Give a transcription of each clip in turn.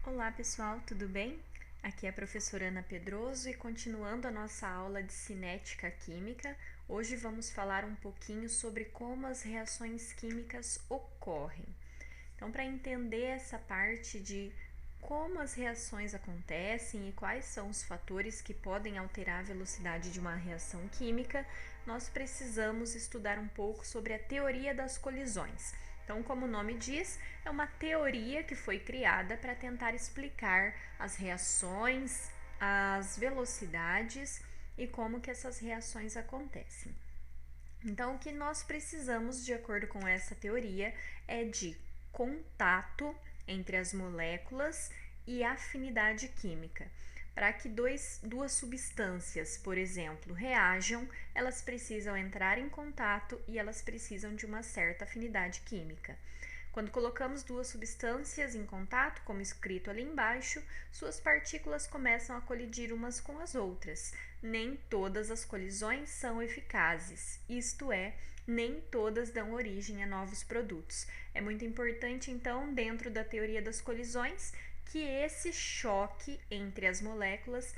Olá pessoal, tudo bem? Aqui é a professora Ana Pedroso e continuando a nossa aula de cinética química, hoje vamos falar um pouquinho sobre como as reações químicas ocorrem. Então, para entender essa parte de como as reações acontecem e quais são os fatores que podem alterar a velocidade de uma reação química, nós precisamos estudar um pouco sobre a teoria das colisões. Então, como o nome diz, é uma teoria que foi criada para tentar explicar as reações, as velocidades e como que essas reações acontecem. Então, o que nós precisamos, de acordo com essa teoria, é de contato entre as moléculas e afinidade química. Para que duas substâncias, por exemplo, reajam, elas precisam entrar em contato e elas precisam de uma certa afinidade química. Quando colocamos duas substâncias em contato, como escrito ali embaixo, suas partículas começam a colidir umas com as outras. Nem todas as colisões são eficazes, isto é, nem todas dão origem a novos produtos. É muito importante, então, dentro da teoria das colisões, que esse choque entre as moléculas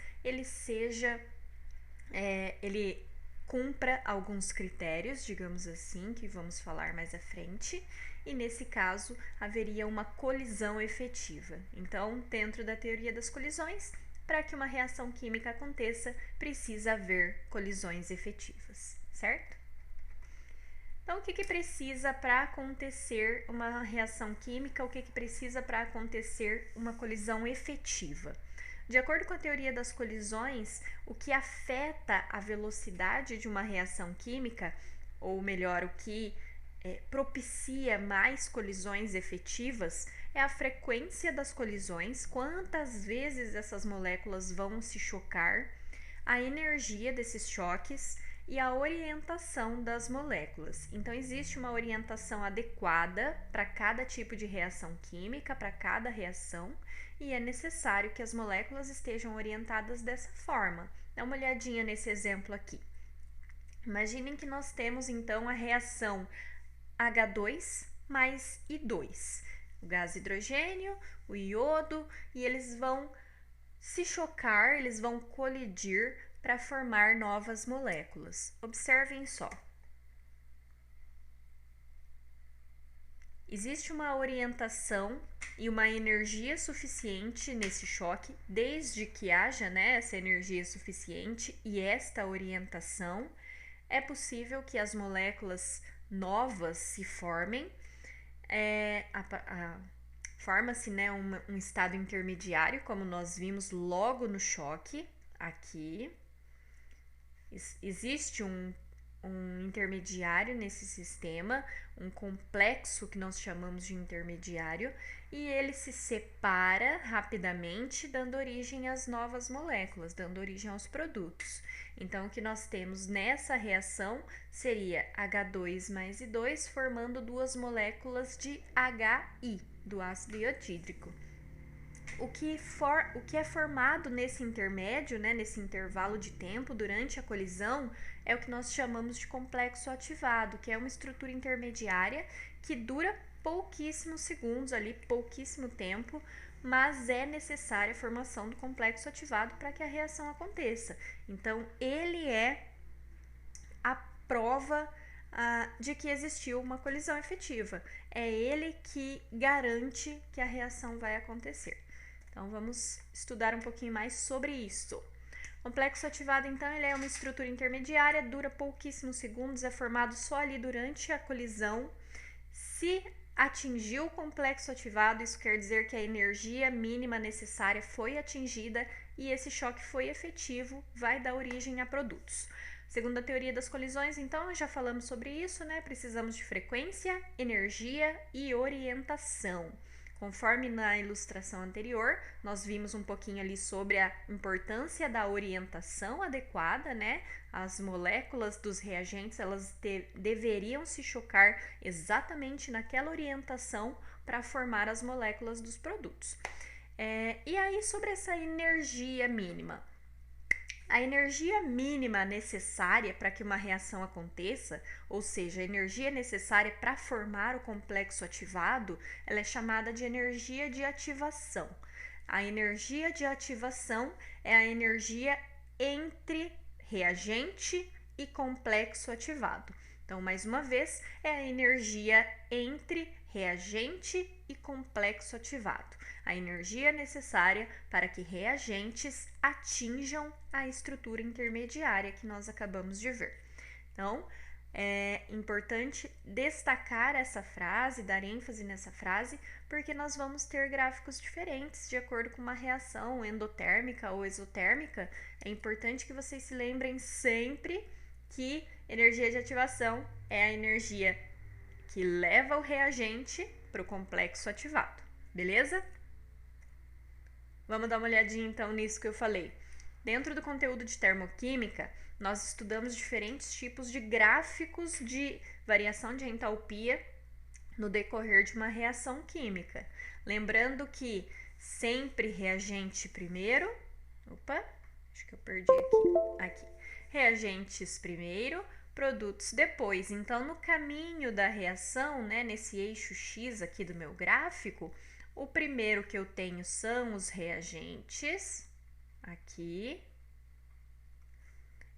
ele cumpra alguns critérios, digamos assim, que vamos falar mais à frente, e nesse caso haveria uma colisão efetiva. Então, dentro da teoria das colisões, para que uma reação química aconteça, precisa haver colisões efetivas, certo? Então, o que precisa para acontecer uma reação química? O que precisa para acontecer uma colisão efetiva? De acordo com a teoria das colisões, o que afeta a velocidade de uma reação química, ou melhor, o que propicia mais colisões efetivas, é a frequência das colisões, quantas vezes essas moléculas vão se chocar, a energia desses choques e a orientação das moléculas. Então, existe uma orientação adequada para cada tipo de reação química, para cada reação, e é necessário que as moléculas estejam orientadas dessa forma. Dá uma olhadinha nesse exemplo aqui. Imaginem que nós temos então a reação H2 mais I2, o gás hidrogênio, o iodo, e eles vão se chocar, eles vão colidir para formar novas moléculas. Observem só. Existe uma orientação e uma energia suficiente nesse choque, desde que haja essa energia suficiente e esta orientação, é possível que as moléculas novas se formem. Forma-se um estado intermediário, como nós vimos logo no choque, aqui. Existe um intermediário nesse sistema, um complexo que nós chamamos de intermediário, e ele se separa rapidamente, dando origem às novas moléculas, dando origem aos produtos. Então, o que nós temos nessa reação seria H2 mais I2 formando duas moléculas de HI, do ácido iodídrico. O que é formado nesse intermédio, nesse intervalo de tempo durante a colisão, é o que nós chamamos de complexo ativado, que é uma estrutura intermediária que dura pouquíssimos segundos, ali, pouquíssimo tempo, mas é necessária a formação do complexo ativado para que a reação aconteça. Então, ele é a prova de que existiu uma colisão efetiva. É ele que garante que a reação vai acontecer. Então, vamos estudar um pouquinho mais sobre isso. O complexo ativado, então, ele é uma estrutura intermediária, dura pouquíssimos segundos, é formado só ali durante a colisão. Se atingiu o complexo ativado, isso quer dizer que a energia mínima necessária foi atingida e esse choque foi efetivo, vai dar origem a produtos. Segundo a teoria das colisões, então, já falamos sobre isso, Precisamos de frequência, energia e orientação. Conforme na ilustração anterior, nós vimos um pouquinho ali sobre a importância da orientação adequada, As moléculas dos reagentes, elas deveriam se chocar exatamente naquela orientação para formar as moléculas dos produtos. E aí, sobre essa energia mínima? A energia mínima necessária para que uma reação aconteça, ou seja, a energia necessária para formar o complexo ativado, ela é chamada de energia de ativação. A energia de ativação é a energia entre reagente e complexo ativado. Então, mais uma vez, é a energia entre reagente e complexo ativado. A energia necessária para que reagentes atinjam a estrutura intermediária que nós acabamos de ver. Então, é importante destacar essa frase, dar ênfase nessa frase, porque nós vamos ter gráficos diferentes de acordo com uma reação endotérmica ou exotérmica. É importante que vocês se lembrem sempre que energia de ativação é a energia que leva o reagente para o complexo ativado, beleza? Vamos dar uma olhadinha então nisso que eu falei. Dentro do conteúdo de termoquímica, nós estudamos diferentes tipos de gráficos de variação de entalpia no decorrer de uma reação química. Lembrando que sempre reagente primeiro. Opa, acho que eu perdi aqui. Reagentes primeiro, produtos depois. Então, no caminho da reação, né, nesse eixo X aqui do meu gráfico, o primeiro que eu tenho são os reagentes, aqui,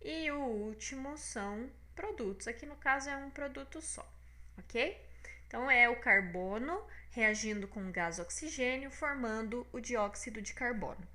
e o último são produtos. Aqui no caso é um produto só, ok? Então, é o carbono reagindo com o gás oxigênio, formando o dióxido de carbono.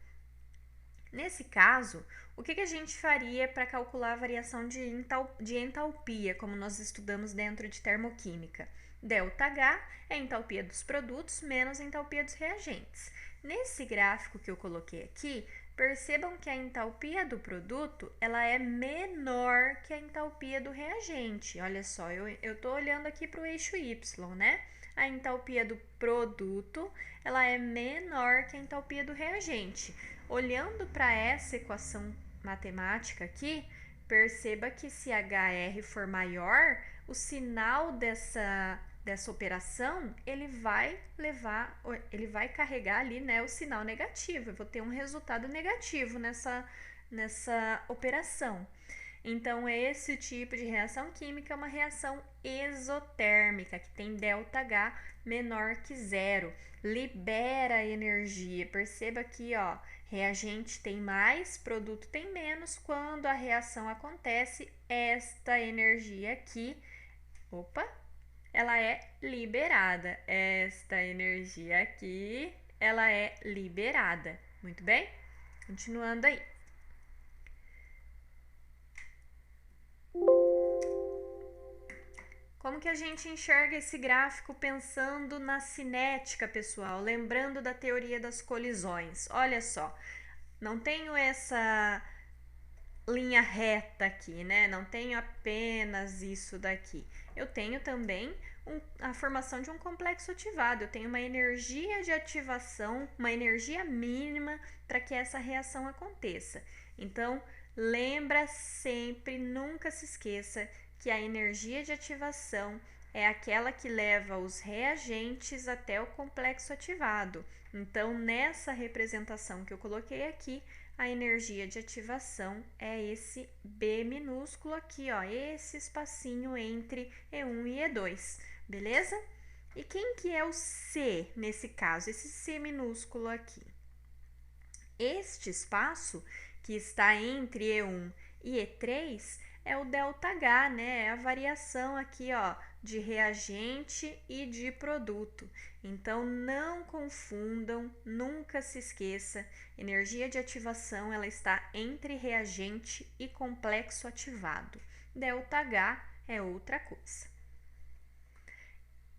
Nesse caso, o que a gente faria para calcular a variação de entalpia, como nós estudamos dentro de termoquímica? ΔH é a entalpia dos produtos menos a entalpia dos reagentes. Nesse gráfico que eu coloquei aqui, percebam que a entalpia do produto ela é menor que a entalpia do reagente. Olha só, eu estou olhando aqui para o eixo Y, né? A entalpia do produto ela é menor que a entalpia do reagente. Olhando para essa equação matemática aqui, perceba que se HR for maior, o sinal dessa operação, ele vai carregar ali, né, o sinal negativo. Eu vou ter um resultado negativo nessa operação. Então, esse tipo de reação química é uma reação exotérmica, que tem ΔH menor que zero. Libera energia. Perceba aqui, ó, reagente tem mais, produto tem menos. Quando a reação acontece, esta energia aqui, ela é liberada. Esta energia aqui, ela é liberada. Muito bem? Continuando aí. Como que a gente enxerga esse gráfico pensando na cinética, pessoal? Lembrando da teoria das colisões. Olha só, não tenho essa linha reta aqui, né? Não tenho apenas isso daqui. Eu tenho também a formação de um complexo ativado. Eu tenho uma energia de ativação, uma energia mínima para que essa reação aconteça. Então, lembra sempre, nunca se esqueça que a energia de ativação é aquela que leva os reagentes até o complexo ativado. Então, nessa representação que eu coloquei aqui, a energia de ativação é esse B minúsculo aqui, ó, esse espacinho entre E1 e E2, beleza? E quem que é o C nesse caso? Esse C minúsculo aqui. Este espaço que está entre E1 e E3 é o ΔH, né? É a variação aqui, ó, de reagente e de produto. Então, não confundam, nunca se esqueça, energia de ativação, ela está entre reagente e complexo ativado. ΔH é outra coisa.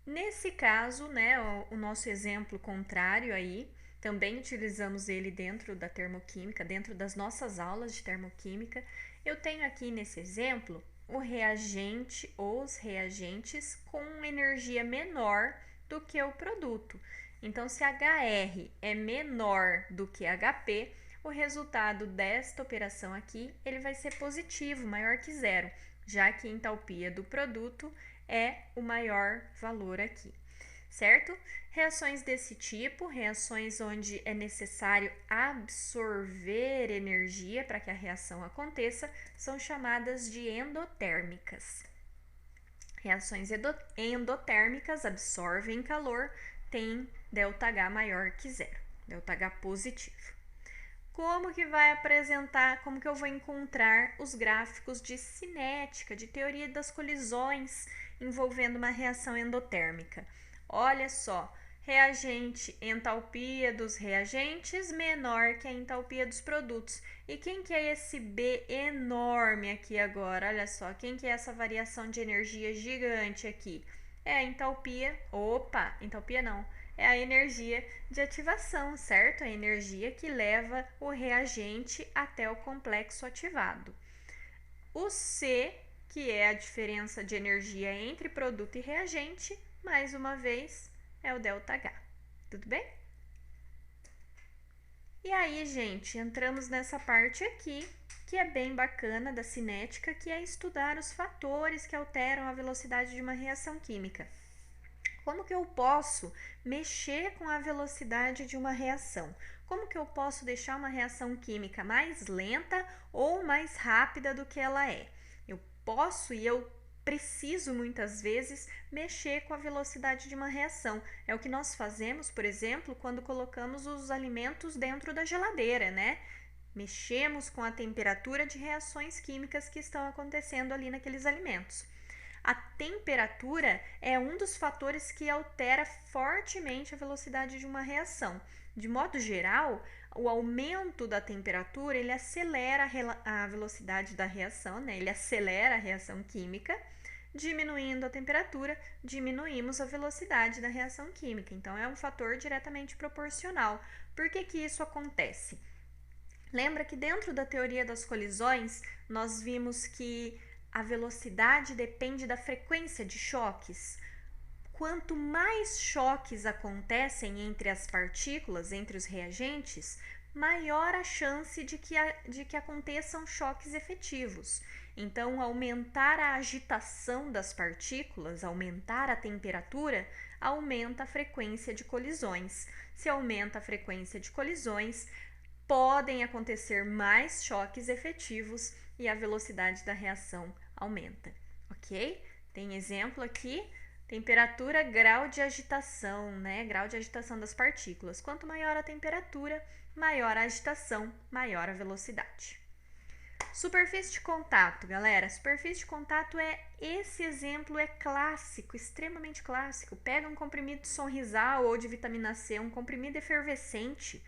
Nesse caso, né, o nosso exemplo contrário aí, também utilizamos ele dentro da termoquímica, dentro das nossas aulas de termoquímica. Eu tenho aqui nesse exemplo o reagente ou os reagentes com energia menor do que o produto. Então, se HR é menor do que HP, o resultado desta operação aqui ele vai ser positivo, maior que zero, já que a entalpia do produto é o maior valor aqui, certo? Reações desse tipo, reações onde é necessário absorver energia para que a reação aconteça, são chamadas de endotérmicas. Reações endotérmicas absorvem calor, têm ΔH maior que zero, ΔH positivo. Como que vai apresentar, como que eu vou encontrar os gráficos de cinética, de teoria das colisões envolvendo uma reação endotérmica? Olha só, reagente, entalpia dos reagentes menor que a entalpia dos produtos. E quem que é esse B enorme aqui agora? Olha só, quem que é essa variação de energia gigante aqui? É a entalpia, entalpia não, é a energia de ativação, certo? A energia que leva o reagente até o complexo ativado. O C, que é a diferença de energia entre produto e reagente, mais uma vez, é o ΔH. Tudo bem? E aí, gente, entramos nessa parte aqui, que é bem bacana da cinética, que é estudar os fatores que alteram a velocidade de uma reação química. Como que eu posso mexer com a velocidade de uma reação? Como que eu posso deixar uma reação química mais lenta ou mais rápida do que ela é? Eu posso e eu preciso muitas vezes mexer com a velocidade de uma reação. É o que nós fazemos, por exemplo, quando colocamos os alimentos dentro da geladeira, né? Mexemos com a temperatura de reações químicas que estão acontecendo ali naqueles alimentos. A temperatura é um dos fatores que altera fortemente a velocidade de uma reação. De modo geral, o aumento da temperatura ele acelera a velocidade da reação, né? Ele acelera a reação química. Diminuindo a temperatura, diminuímos a velocidade da reação química. Então, é um fator diretamente proporcional. Por que que isso acontece? Lembra que dentro da teoria das colisões, nós vimos que a velocidade depende da frequência de choques. Quanto mais choques acontecem entre as partículas, entre os reagentes, maior a chance de que aconteçam choques efetivos. Então, aumentar a agitação das partículas, aumentar a temperatura, aumenta a frequência de colisões. Se aumenta a frequência de colisões, podem acontecer mais choques efetivos e a velocidade da reação aumenta, ok? Tem exemplo aqui, temperatura, grau de agitação, né? Grau de agitação das partículas. Quanto maior a temperatura, maior a agitação, maior a velocidade. Superfície de contato, galera. Superfície de contato esse exemplo é clássico, extremamente clássico. Pega um comprimido de Sonrisal ou de vitamina C, um comprimido efervescente.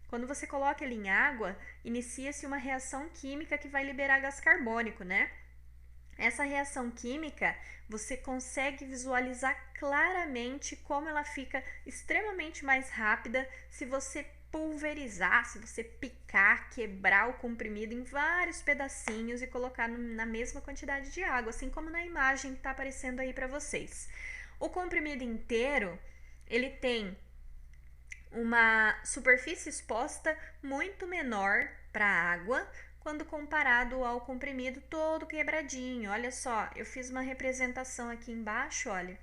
Quando você coloca ele em água, inicia-se uma reação química que vai liberar gás carbônico, né? Essa reação química, você consegue visualizar claramente como ela fica extremamente mais rápida se você pulverizar, se você picar, quebrar o comprimido em vários pedacinhos e colocar na mesma quantidade de água, assim como na imagem que está aparecendo aí para vocês. O comprimido inteiro, ele tem uma superfície exposta muito menor para a água quando comparado ao comprimido todo quebradinho. Olha só, eu fiz uma representação aqui embaixo, olha.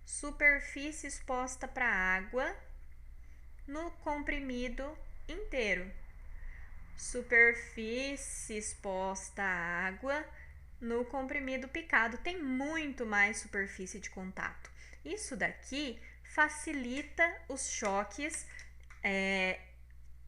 Superfície exposta para a água no comprimido inteiro. Superfície exposta à água no comprimido picado. Tem muito mais superfície de contato. Isso daqui facilita os choques,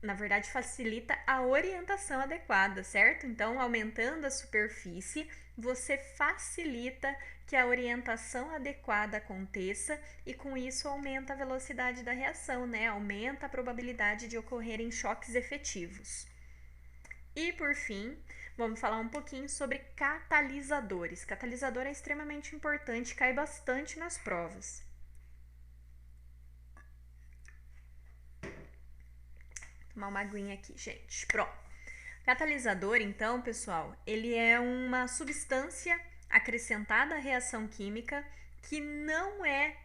na verdade facilita a orientação adequada, certo? Então, aumentando a superfície, você facilita que a orientação adequada aconteça e com isso aumenta a velocidade da reação, né? Aumenta a probabilidade de ocorrerem choques efetivos. E por fim, vamos falar um pouquinho sobre catalisadores. Catalisador é extremamente importante, cai bastante nas provas. Tomar uma aguinha aqui, gente. Pronto. Catalisador, então, pessoal, ele é uma substância acrescentada à reação química que não é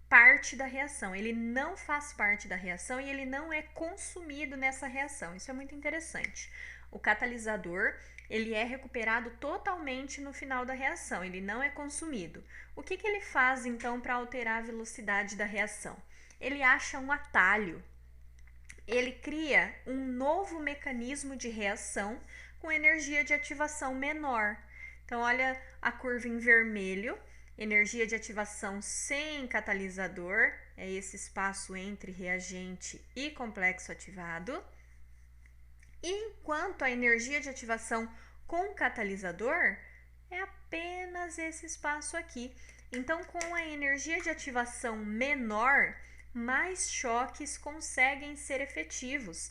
parte da reação. Ele não faz parte da reação e ele não é consumido nessa reação. Isso é muito interessante. O catalisador, ele é recuperado totalmente no final da reação, ele não é consumido. O que ele faz, então, para alterar a velocidade da reação? Ele acha um atalho. Ele cria um novo mecanismo de reação com energia de ativação menor. Então, olha a curva em vermelho. Energia de ativação sem catalisador, é esse espaço entre reagente e complexo ativado. Enquanto a energia de ativação com catalisador é apenas esse espaço aqui. Então, com a energia de ativação menor, mais choques conseguem ser efetivos.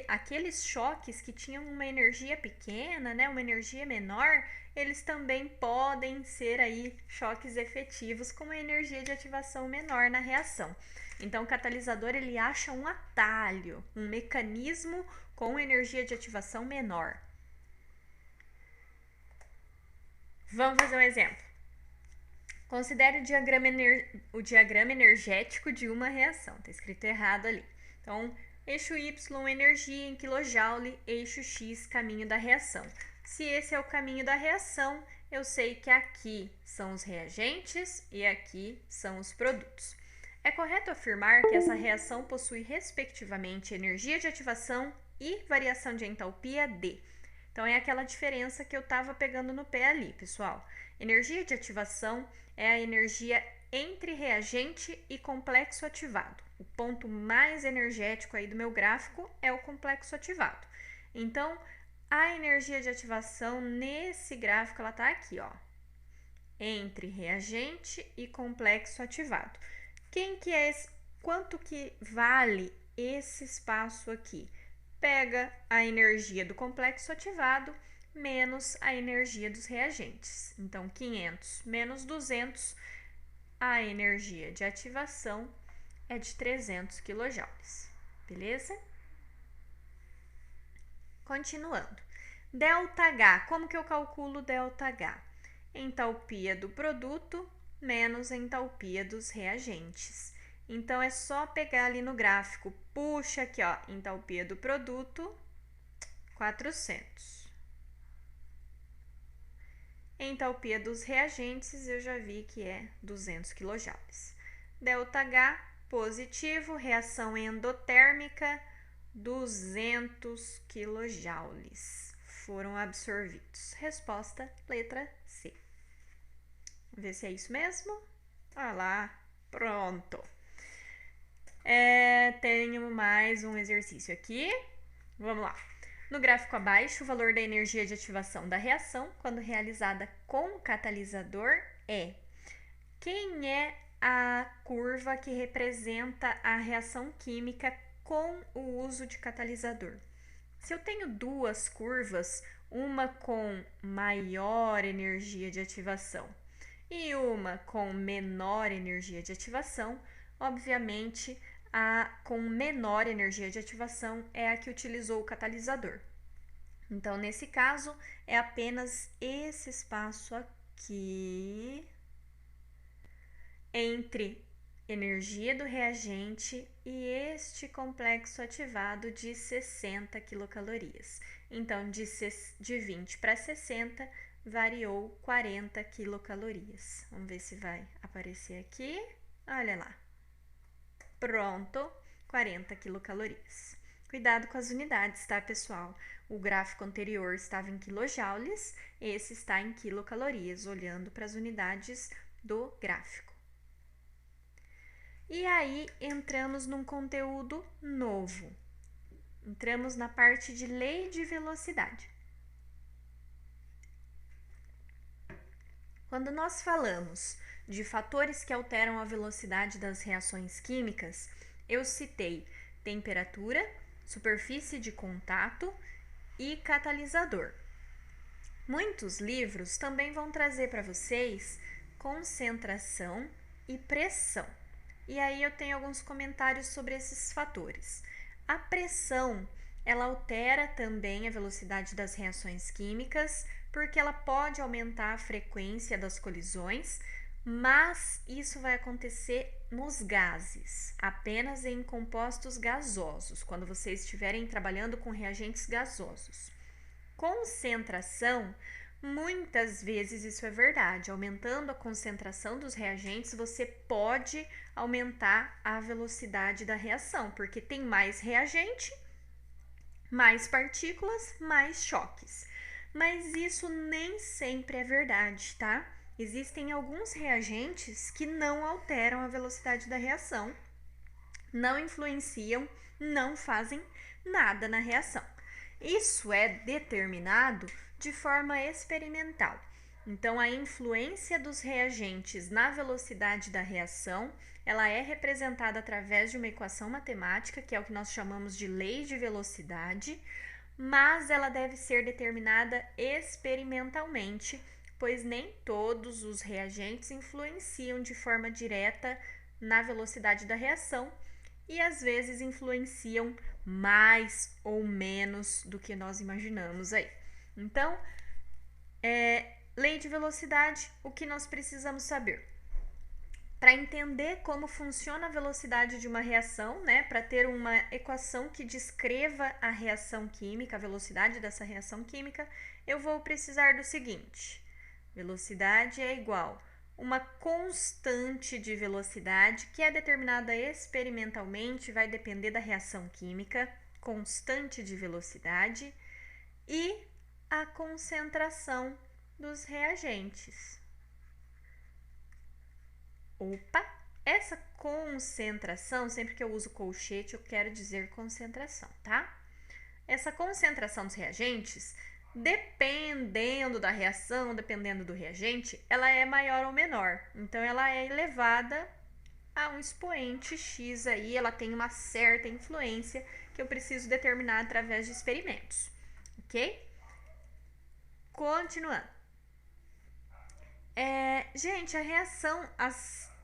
Aqueles choques que tinham uma energia pequena, né, uma energia menor, eles também podem ser aí choques efetivos com uma energia de ativação menor na reação. Então, o catalisador ele acha um atalho, um mecanismo com energia de ativação menor. Vamos fazer um exemplo. Considere o diagrama energético de uma reação. Está escrito errado ali. Então, eixo Y, energia em kJ, eixo X, caminho da reação. Se esse é o caminho da reação, eu sei que aqui são os reagentes e aqui são os produtos. É correto afirmar que essa reação possui, respectivamente, energia de ativação e variação de entalpia D. Então, é aquela diferença que eu estava pegando no pé ali, pessoal. Energia de ativação é a energia entre reagente e complexo ativado. O ponto mais energético aí do meu gráfico é o complexo ativado. Então, a energia de ativação nesse gráfico, ela está aqui, ó, entre reagente e complexo ativado. Quanto que vale esse espaço aqui? Pega a energia do complexo ativado menos a energia dos reagentes. Então, 500 menos 200, a energia de ativação é de 300 kJ. Beleza? Continuando. ΔH, como que eu calculo ΔH? Entalpia do produto menos entalpia dos reagentes. Então, é só pegar ali no gráfico, puxa aqui, ó, entalpia do produto, 400. Entalpia dos reagentes, eu já vi que é 200 kJ. ΔH, positivo, reação endotérmica, 200 kJ foram absorvidos. Resposta, letra C. Vamos ver se é isso mesmo? Ah lá, pronto. Tenho mais um exercício aqui. Vamos lá. No gráfico abaixo, o valor da energia de ativação da reação, quando realizada com catalisador, é. Quem é a curva que representa a reação química com o uso de catalisador? Se eu tenho duas curvas, uma com maior energia de ativação e uma com menor energia de ativação, obviamente a com menor energia de ativação é a que utilizou o catalisador. Então, nesse caso, é apenas esse espaço aqui entre energia do reagente e este complexo ativado de 60 quilocalorias. Então, de 20 para 60, variou 40 quilocalorias. Vamos ver se vai aparecer aqui. Olha lá. Pronto, 40 quilocalorias. Cuidado com as unidades, tá, pessoal? O gráfico anterior estava em quilojoules, esse está em quilocalorias, olhando para as unidades do gráfico. E aí, entramos num conteúdo novo. Entramos na parte de lei de velocidade. Quando nós falamos de fatores que alteram a velocidade das reações químicas, eu citei temperatura, superfície de contato e catalisador. Muitos livros também vão trazer para vocês concentração e pressão. E aí eu tenho alguns comentários sobre esses fatores. A pressão, ela altera também a velocidade das reações químicas, porque ela pode aumentar a frequência das colisões, mas isso vai acontecer nos gases, apenas em compostos gasosos, quando vocês estiverem trabalhando com reagentes gasosos. Concentração, muitas vezes isso é verdade. Aumentando a concentração dos reagentes, você pode aumentar a velocidade da reação, porque tem mais reagente, mais partículas, mais choques. Mas isso nem sempre é verdade, tá? existem alguns reagentes que não alteram a velocidade da reação, não influenciam, não fazem nada na reação. Isso é determinado de forma experimental. Então, a influência dos reagentes na velocidade da reação, ela é representada através de uma equação matemática, que é o que nós chamamos de lei de velocidade, mas ela deve ser determinada experimentalmente, pois nem todos os reagentes influenciam de forma direta na velocidade da reação e às vezes influenciam mais ou menos do que nós imaginamos aí. Então, lei de velocidade, o que nós precisamos saber? Para entender como funciona a velocidade de uma reação, né, para ter uma equação que descreva a reação química, a velocidade dessa reação química, eu vou precisar do seguinte: velocidade é igual a uma constante de velocidade que é determinada experimentalmente, vai depender da reação química, constante de velocidade, e a concentração dos reagentes. Opa! Essa concentração, sempre que eu uso colchete, eu quero dizer concentração, tá? Essa concentração dos reagentes, dependendo da reação, dependendo do reagente, ela é maior ou menor. Então, ela é elevada a um expoente x aí, ela tem uma certa influência que eu preciso determinar através de experimentos, ok? Continuando. Gente, a reação,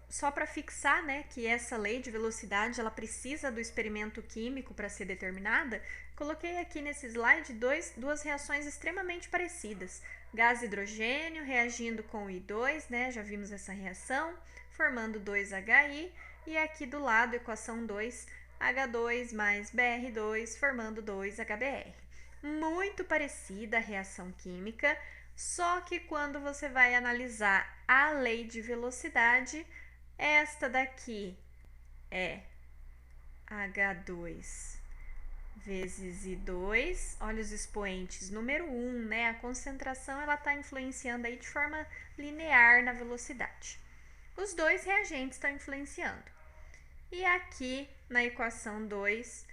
só para fixar, né, que essa lei de velocidade, ela precisa do experimento químico para ser determinada, coloquei aqui nesse slide duas reações extremamente parecidas. Gás hidrogênio reagindo com o I2, né, já vimos essa reação, formando 2HI, e aqui do lado, equação 2, H2 mais BR2, formando 2HBr. Muito parecida a reação química, só que quando você vai analisar a lei de velocidade, esta daqui é H2 vezes I2. Olha os expoentes. Número 1, né? A concentração ela está influenciando aí de forma linear na velocidade. Os dois reagentes estão influenciando. E aqui na equação 2,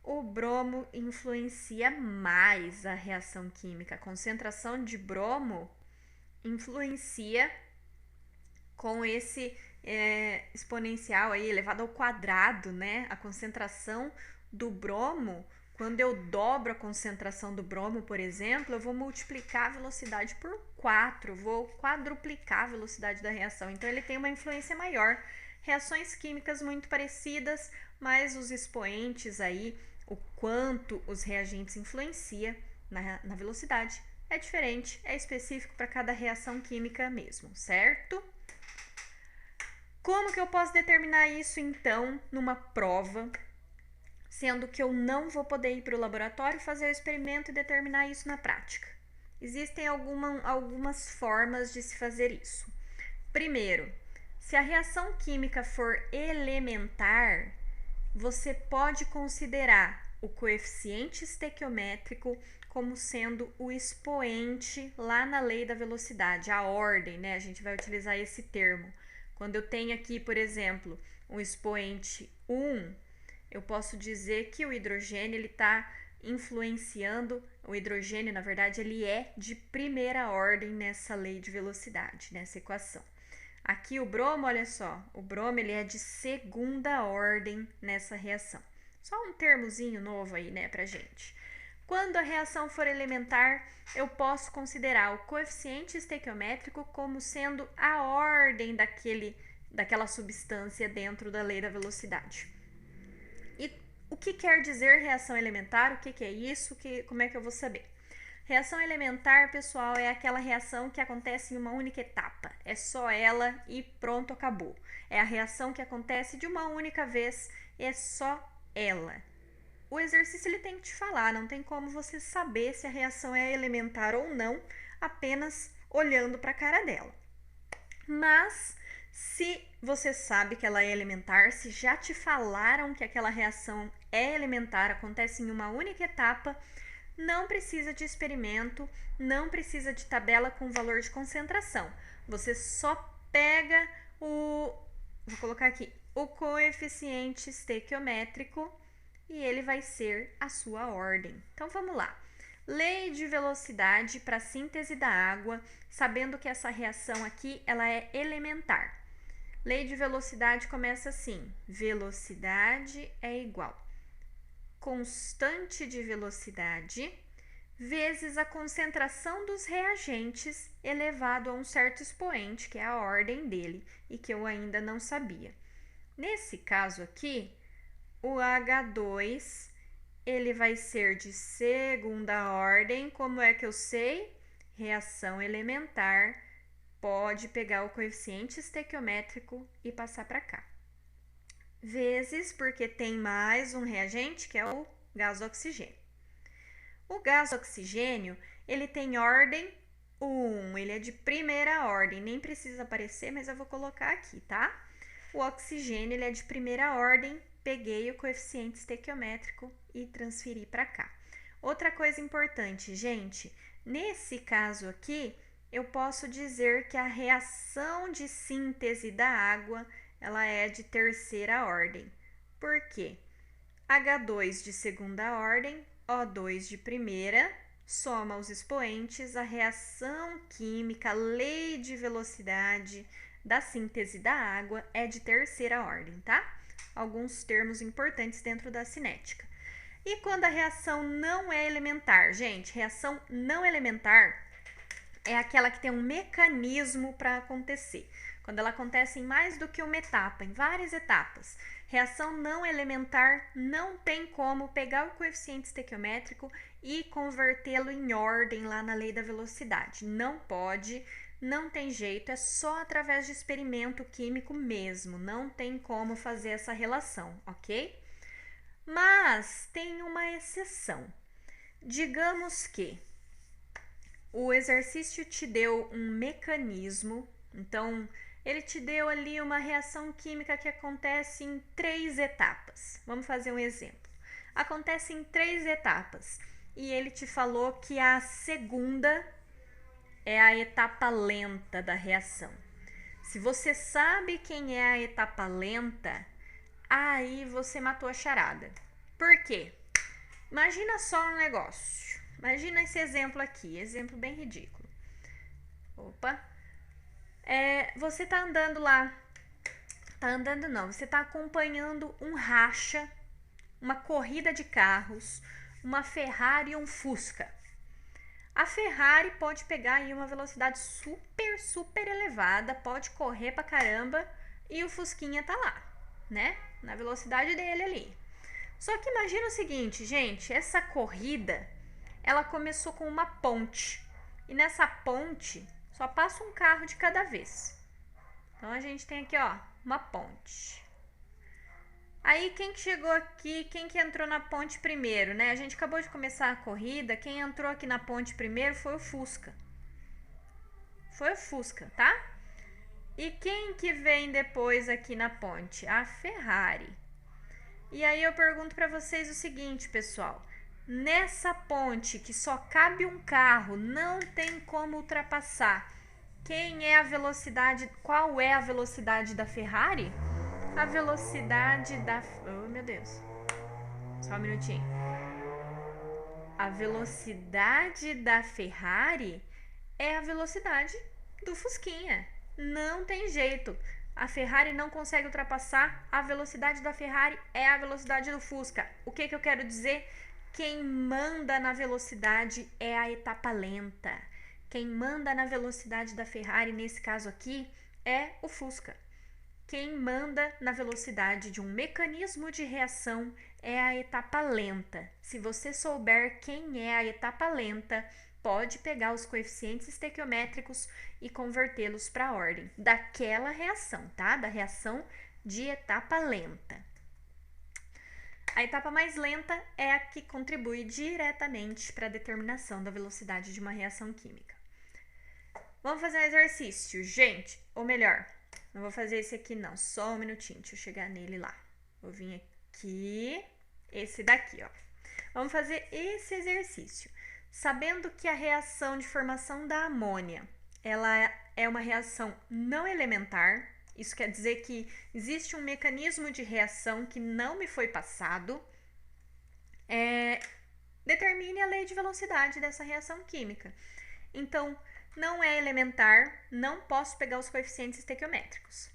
o bromo influencia mais a reação química. A concentração de bromo influencia com esse exponencial aí elevado ao quadrado, né? A concentração do bromo, quando eu dobro a concentração do bromo, por exemplo, eu vou multiplicar a velocidade por 4, vou quadruplicar a velocidade da reação. Então, ele tem uma influência maior. Reações químicas muito parecidas, mas os expoentes aí, o quanto os reagentes influenciam na velocidade, é diferente, é específico para cada reação química mesmo, certo? Como que eu posso determinar isso, então, numa prova, sendo que eu não vou poder ir para o laboratório fazer o experimento e determinar isso na prática? Existem algumas formas de se fazer isso. Primeiro, se a reação química for elementar, você pode considerar o coeficiente estequiométrico como sendo o expoente lá na lei da velocidade, a ordem, né? A gente vai utilizar esse termo. Quando eu tenho aqui, por exemplo, um expoente 1, eu posso dizer que o hidrogênio ele está influenciando, o hidrogênio, na verdade, ele é de primeira ordem nessa lei de velocidade, nessa equação. Aqui o bromo, olha só, o bromo ele é de segunda ordem nessa reação. Só um termozinho novo aí, né, pra gente. Quando a reação for elementar, eu posso considerar o coeficiente estequiométrico como sendo a ordem daquela substância dentro da lei da velocidade. E o que quer dizer reação elementar? O que é isso? Como é que eu vou saber? Reação elementar, pessoal, é aquela reação que acontece em uma única etapa. É só ela e pronto, acabou. É a reação que acontece de uma única vez e é só ela. O exercício ele tem que te falar, não tem como você saber se a reação é elementar ou não, apenas olhando para a cara dela. Mas, se você sabe que ela é elementar, se já te falaram que aquela reação é elementar, acontece em uma única etapa, não precisa de experimento, não precisa de tabela com valor de concentração. Você só pega vou colocar aqui, o coeficiente estequiométrico e ele vai ser a sua ordem. Então vamos lá. Lei de velocidade para síntese da água, sabendo que essa reação aqui ela é elementar. Lei de velocidade começa assim: velocidade é igual constante de velocidade vezes a concentração dos reagentes elevado a um certo expoente, que é a ordem dele e que eu ainda não sabia. Nesse caso aqui, o H2 ele vai ser de segunda ordem. Como é que eu sei? Reação elementar, pode pegar o coeficiente estequiométrico e passar para cá. Vezes, porque tem mais um reagente, que é o gás oxigênio. O gás oxigênio, ele tem ordem 1, ele é de primeira ordem, nem precisa aparecer, mas eu vou colocar aqui, tá? O oxigênio, ele é de primeira ordem, peguei o coeficiente estequiométrico e transferi para cá. Outra coisa importante, gente, nesse caso aqui, eu posso dizer que a reação de síntese da água ela é de terceira ordem. Por quê? H2 de segunda ordem, O2 de primeira, soma os expoentes, a reação química, a lei de velocidade da síntese da água é de terceira ordem, tá? Alguns termos importantes dentro da cinética. E quando a reação não é elementar? Gente, reação não elementar é aquela que tem um mecanismo para acontecer. Quando ela acontece em mais do que uma etapa, em várias etapas. Reação não elementar não tem como pegar o coeficiente estequiométrico e convertê-lo em ordem lá na lei da velocidade. Não pode, não tem jeito, é só através de experimento químico mesmo. Não tem como fazer essa relação, ok? Mas tem uma exceção. Digamos que o exercício te deu um mecanismo, então ele te deu ali uma reação química que acontece em 3 etapas. Vamos fazer um exemplo. Acontece em 3 etapas e ele te falou que a segunda é a etapa lenta da reação. Se você sabe quem é a etapa lenta, aí você matou a charada. Por quê? Imagina só um negócio. Imagina esse exemplo aqui, exemplo bem ridículo. Opa! Você tá andando lá, você tá acompanhando um racha, uma corrida de carros, uma Ferrari e um Fusca. A Ferrari pode pegar aí uma velocidade super elevada, pode correr pra caramba e o Fusquinha tá lá, né? Na velocidade dele ali. Só que imagina o seguinte, gente, essa corrida, ela começou com uma ponte e nessa ponte só passa um carro de cada vez. Então a gente tem aqui, ó, uma ponte. Aí quem que chegou aqui, quem que entrou na ponte primeiro, né? A gente acabou de começar a corrida, quem entrou aqui na ponte primeiro foi o Fusca. Foi o Fusca, tá? E quem que vem depois aqui na ponte? A Ferrari. E aí eu pergunto para vocês o seguinte, pessoal. Nessa ponte que só cabe um carro, não tem como ultrapassar. Qual é a velocidade da Ferrari? A velocidade da... Oh, meu Deus. Só um minutinho. A velocidade da Ferrari é a velocidade do Fusquinha. Não tem jeito. A Ferrari não consegue ultrapassar. A velocidade da Ferrari é a velocidade do Fusca. O que eu quero dizer? Quem manda na velocidade é a etapa lenta. Quem manda na velocidade da Ferrari, nesse caso aqui, é o Fusca. Quem manda na velocidade de um mecanismo de reação é a etapa lenta. Se você souber quem é a etapa lenta, pode pegar os coeficientes estequiométricos e convertê-los para a ordem daquela reação, tá? Da reação de etapa lenta. A etapa mais lenta é a que contribui diretamente para a determinação da velocidade de uma reação química. Vamos fazer um exercício, gente. Ou melhor, não vou fazer esse aqui não, só um minutinho, deixa eu chegar nele lá. Vou vir aqui, esse daqui, ó. Vamos fazer esse exercício. Sabendo que a reação de formação da amônia, ela é uma reação não elementar, isso quer dizer que existe um mecanismo de reação que não me foi passado, determine a lei de velocidade dessa reação química. Então, não é elementar, não posso pegar os coeficientes estequiométricos.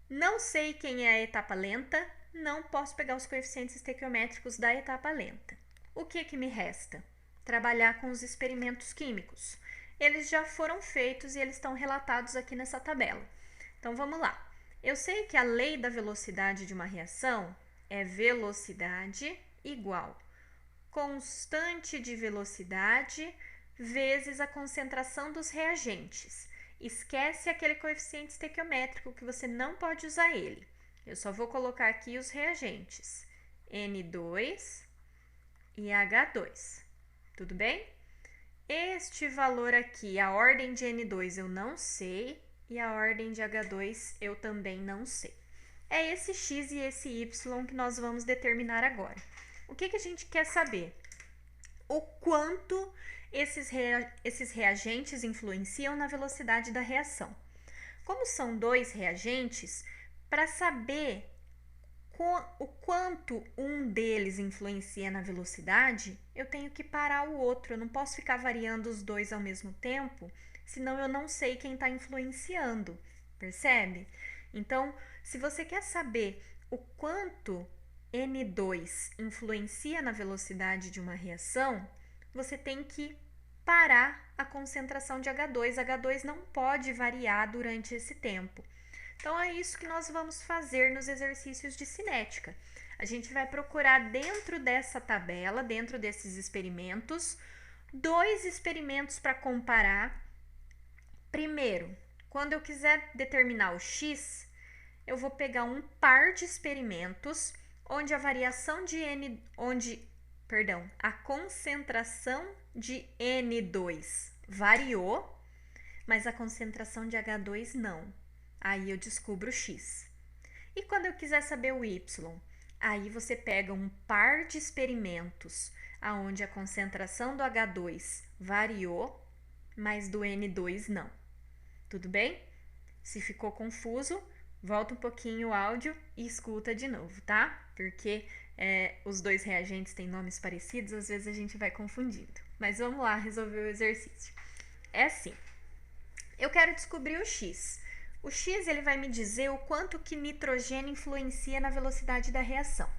Não sei quem é a etapa lenta, não posso pegar os coeficientes estequiométricos da etapa lenta. O que me resta? Trabalhar com os experimentos químicos. Eles já foram feitos e eles estão relatados aqui nessa tabela. Então vamos lá. Eu sei que a lei da velocidade de uma reação é velocidade igual constante de velocidade vezes a concentração dos reagentes. Esquece aquele coeficiente estequiométrico que você não pode usar ele. Eu só vou colocar aqui os reagentes N2 e H2. Tudo bem? Este valor aqui, a ordem de N2 eu não sei e a ordem de H2 eu também não sei. É esse X e esse Y que nós vamos determinar agora. O que a gente quer saber? O quanto esses reagentes influenciam na velocidade da reação. Como são dois reagentes, para saber o quanto um deles influencia na velocidade, eu tenho que parar o outro. Eu não posso ficar variando os dois ao mesmo tempo, senão eu não sei quem está influenciando, percebe? Então, se você quer saber o quanto N2 influencia na velocidade de uma reação, você tem que parar a concentração de H2. H2 não pode variar durante esse tempo. Então, é isso que nós vamos fazer nos exercícios de cinética. A gente vai procurar dentro dessa tabela, dentro desses experimentos, 2 experimentos para comparar. Primeiro, quando eu quiser determinar o X, eu vou pegar um par de experimentos onde a variação de a concentração de N2 variou, mas a concentração de H2 não. Aí eu descubro o X. E quando eu quiser saber o Y, aí você pega um par de experimentos onde a concentração do H2 variou, mas do N2 não. Tudo bem? Se ficou confuso, volta um pouquinho o áudio e escuta de novo, tá? Porque os dois reagentes têm nomes parecidos, às vezes a gente vai confundindo. Mas vamos lá resolver o exercício. É assim, eu quero descobrir o X. O X ele vai me dizer o quanto que nitrogênio influencia na velocidade da reação.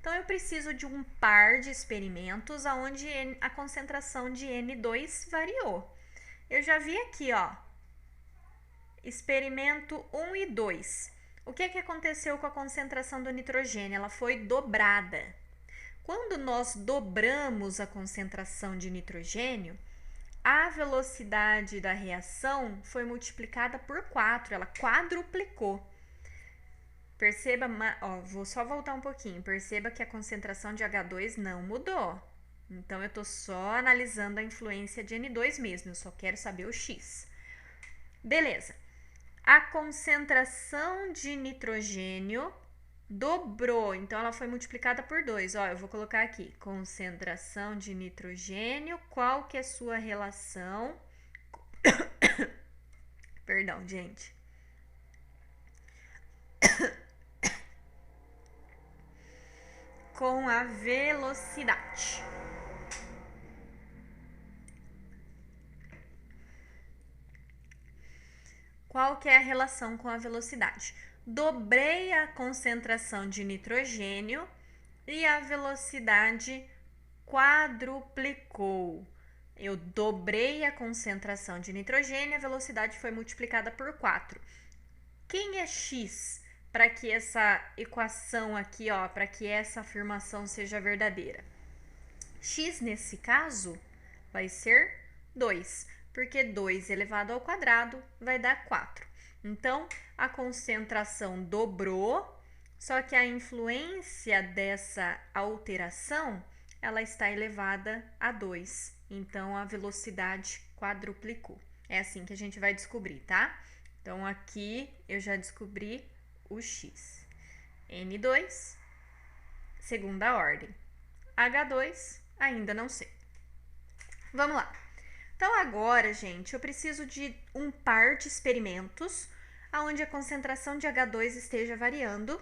Então, eu preciso de um par de experimentos onde a concentração de N2 variou. Eu já vi aqui, ó, experimento 1 e 2. O que aconteceu com a concentração do nitrogênio? Ela foi dobrada. Quando nós dobramos a concentração de nitrogênio, a velocidade da reação foi multiplicada por 4, ela quadruplicou. Perceba, ó, vou só voltar um pouquinho, perceba que a concentração de H2 não mudou. Então, eu estou só analisando a influência de N2 mesmo, eu só quero saber o X. Beleza. A concentração de nitrogênio dobrou, então ela foi multiplicada por 2. Ó, eu vou colocar aqui, concentração de nitrogênio, qual que é sua relação? Perdão, gente. Com a velocidade. Qual que é a relação com a velocidade? Dobrei a concentração de nitrogênio e a velocidade quadruplicou. Eu dobrei a concentração de nitrogênio e a velocidade foi multiplicada por 4. Quem é X para que essa equação aqui, ó, para que essa afirmação seja verdadeira? X nesse caso vai ser 2, porque 2 elevado ao quadrado vai dar 4. Então, a concentração dobrou, só que a influência dessa alteração, ela está elevada a 2. Então, a velocidade quadruplicou. É assim que a gente vai descobrir, tá? Então, aqui eu já descobri o X. N2, segunda ordem. H2, ainda não sei. Vamos lá. Então, agora, gente, eu preciso de um par de experimentos onde a concentração de H2 esteja variando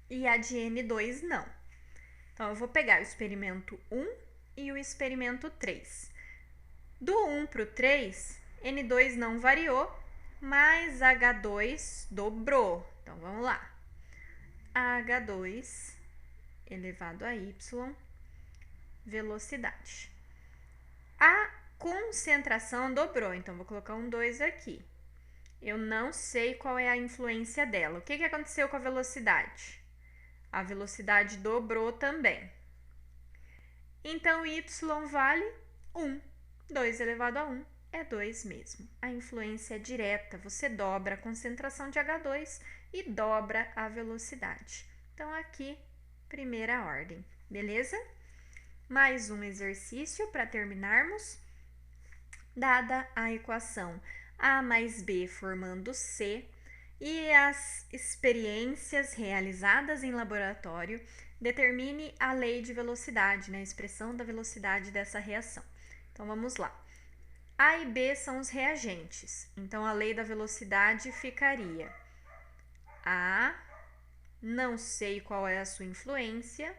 e a de N2 não. Então, eu vou pegar o experimento 1 e o experimento 3. Do 1 para o 3, N2 não variou, mas H2 dobrou. Então, vamos lá. H2 elevado a Y, velocidade. A concentração dobrou, então vou colocar um 2 aqui. Eu não sei qual é a influência dela. O que aconteceu com a velocidade? A velocidade dobrou também. Então, y vale 1. 2 elevado a 1 é 2 mesmo. A influência é direta. Você dobra a concentração de H2 e dobra a velocidade. Então, aqui, primeira ordem. Beleza? Mais um exercício para terminarmos. Dada a equação A mais B formando C e as experiências realizadas em laboratório, determine a lei de velocidade, né, a expressão da velocidade dessa reação. Então, vamos lá. A e B são os reagentes. Então, a lei da velocidade ficaria A, não sei qual é a sua influência,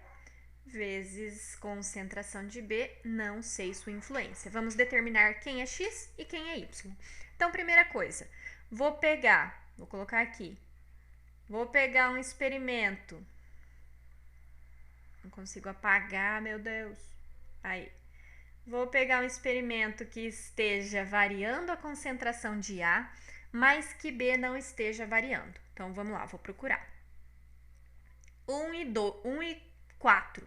vezes concentração de B, não sei sua influência. Vamos determinar quem é X e quem é Y. Então, primeira coisa, vou colocar aqui, vou pegar um experimento. Não consigo apagar, meu Deus. Aí. Vou pegar um experimento que esteja variando a concentração de A, mas que B não esteja variando. Então, vamos lá, vou procurar. 1 e 4.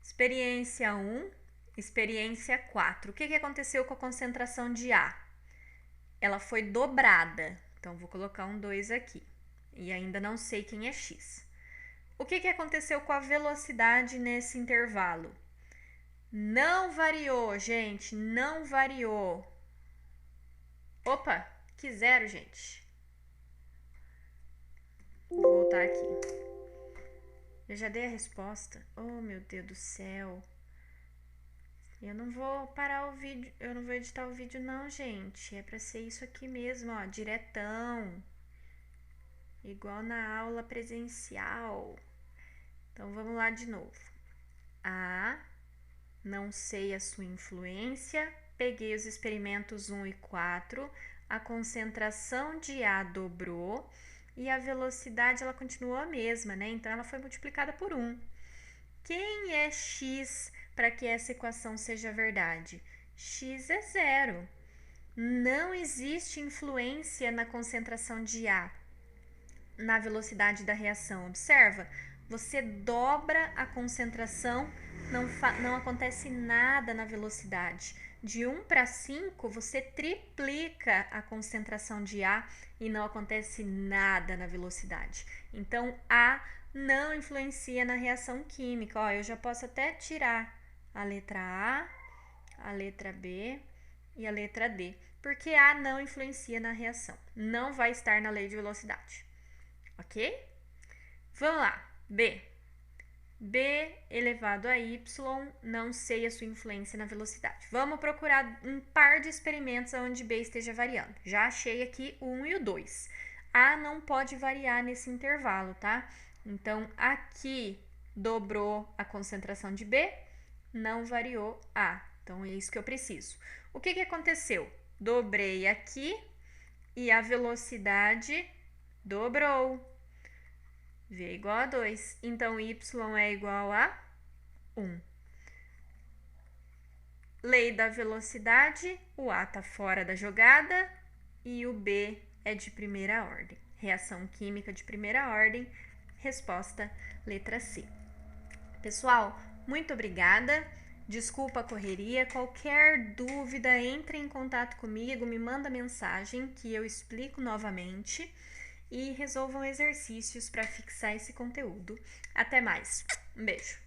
Experiência 1, experiência 4. O que aconteceu com a concentração de A? Ela foi dobrada. Então, vou colocar um 2 aqui. E ainda não sei quem é X. O que aconteceu com a velocidade nesse intervalo? Não variou, gente. Não variou. Opa, que zero, gente. Vou voltar aqui. Eu já dei a resposta. Oh, meu Deus do céu. Eu não vou parar o vídeo. Eu não vou editar o vídeo, não, gente. É pra ser isso aqui mesmo, ó. Diretão. Igual na aula presencial. Então, vamos lá de novo. A, não sei a sua influência. Peguei os experimentos 1 e 4. A concentração de A dobrou. E a velocidade, ela continuou a mesma, né? Então, ela foi multiplicada por 1. Quem é X para que essa equação seja verdade? X é zero. Não existe influência na concentração de A na velocidade da reação. Observa, você dobra a concentração, não acontece nada na velocidade. De 1 para 5, você triplica a concentração de A e não acontece nada na velocidade. Então, A não influencia na reação química. Ó, eu já posso até tirar a letra A letra B e a letra D, porque A não influencia na reação. Não vai estar na lei de velocidade. Ok? Vamos lá. B. B elevado a Y, não sei a sua influência na velocidade. Vamos procurar um par de experimentos onde B esteja variando. Já achei aqui o 1 e o 2. A não pode variar nesse intervalo, tá? Então, aqui dobrou a concentração de B, não variou A. Então, é isso que eu preciso. O que aconteceu? Dobrei aqui e a velocidade dobrou. V é igual a 2. Então, Y é igual a 1. Lei da velocidade, o A está fora da jogada e o B é de primeira ordem. Reação química de primeira ordem, resposta letra C. Pessoal, muito obrigada. Desculpa a correria. Qualquer dúvida, entre em contato comigo, me manda mensagem que eu explico novamente. E resolvam exercícios para fixar esse conteúdo. Até mais. Um beijo.